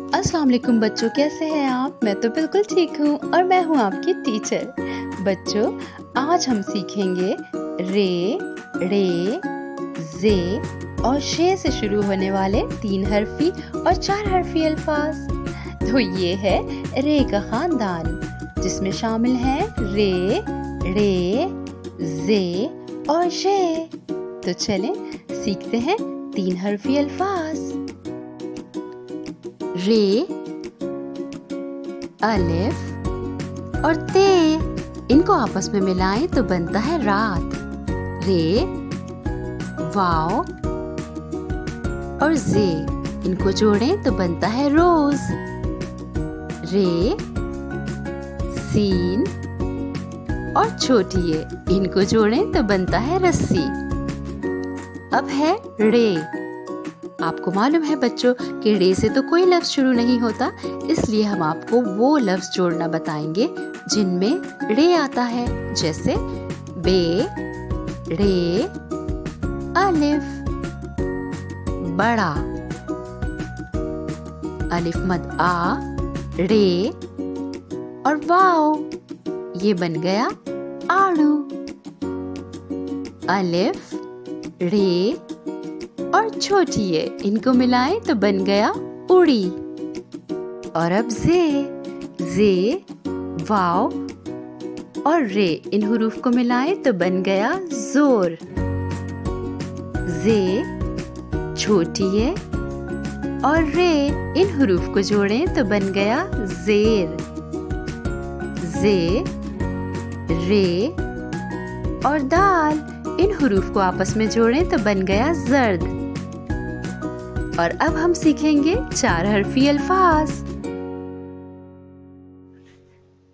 अस्सलाम वालेकुम बच्चों, कैसे हैं आप? मैं तो बिल्कुल ठीक हूँ और मैं हूँ आपकी टीचर। बच्चों, आज हम सीखेंगे रे, रे, जे और शे से शुरू होने वाले 3 हर्फी और 4 हर्फी अल्फाज। तो ये है रे का खानदान, जिसमें शामिल हैं रे, रे, जे और शे। तो चलें सीखते हैं 3 हर्फी अल्फाज। रे, अलिफ और ते, इनको आपस में मिलाएं तो बनता है रात। रे, वाव और जे, इनको जोड़ें तो बनता है रोज। रे, सीन और छोटी ये, इनको जोड़ें तो बनता है रस्सी। अब है रे। आपको मालूम है बच्चों कि रे से तो कोई लफ्ज शुरू नहीं होता, इसलिए हम आपको वो लफ्ज जोड़ना बताएंगे जिनमें रे आता है, जैसे बे, रे, अलिफ, बड़ा, अलिफ मद आ, रे और वाव, ये बन गया आड़ू। अलिफ, रे और छोटी ये, इनको मिलाएं तो बन गया उड़ी। और अब जे, वाव और रे, इन हुरूफ को मिलाएं तो बन गया जोर। जे, छोटी ये और रे, इन हुरूफ को जोड़ें तो बन गया जेर। जे, रे और दाल, इन हुरूफ को आपस में जोड़ें तो बन गया जर्द। और अब हम सीखेंगे 4 हर्फी अल्फाज।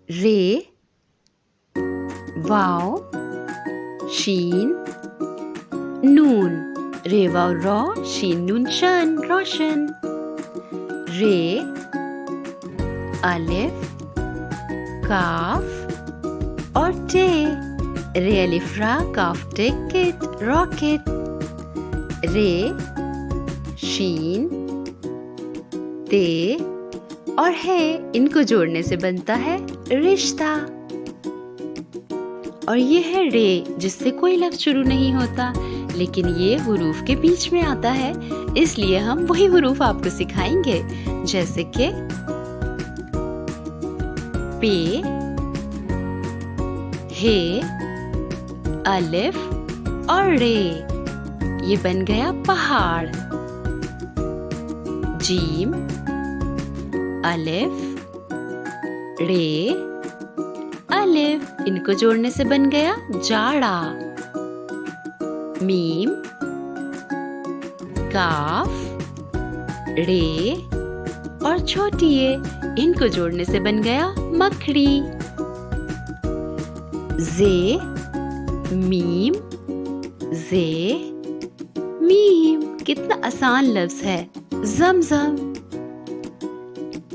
रे, वाव, शीन, नून, रे वाव रॉ, शीन नून शन, रोशन। रे, अलिफ, काफ और टे, रे अलिफ रा, काफ टे किट, रॉकेट। रे, शीन, ते और है, इनको जोड़ने से बनता है रिश्ता। और ये है रे, जिससे कोई लफ्ज शुरू नहीं होता, लेकिन ये हुरूफ के बीच में आता है, इसलिए हम वही हुरूफ आपको सिखाएंगे, जैसे कि पे, हे, अलिफ और रे, ये बन गया पहाड़। जीम, अलिफ, रे, अलिफ, इनको जोड़ने से बन गया जाड़ा। मीम, काफ, रे और छोटी ये, इनको जोड़ने से बन गया मकड़ी। जे, मीम, जे, मीम, कितना आसान लफ्ज है। जमजम।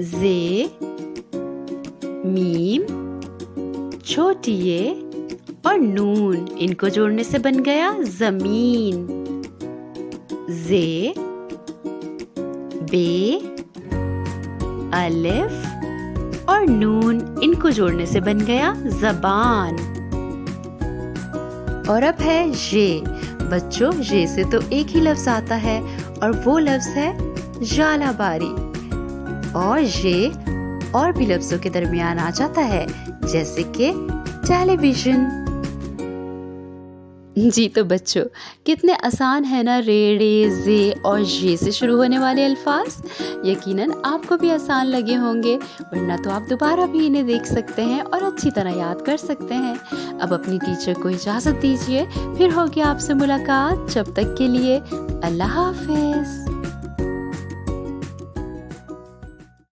जे, मीम, छोटी ये और नून, इनको जोड़ने से बन गया जमीन। जे, बे, अलिफ और नून, इनको जोड़ने से बन गया जबान। और अब है ये। बच्चों, ये से तो एक ही लफ्ज आता है और वो लफ्ज है जालाबारी। और ये और भी लफ्जों के दरमियान आ जाता है, जैसे कि टेलीविजन। जी तो बच्चों, कितने आसान है ना रे, रे, जे और ये से शुरू होने वाले अल्फाज। यकीनन आपको भी आसान लगे होंगे, वरना तो आप दोबारा भी इन्हें देख सकते हैं और अच्छी तरह याद कर सकते हैं। अब अपनी टीचर को इजाज़त दीजिए, फिर होगी आपसे मुलाकात। जब तक के लिए अल्लाह हाफिज।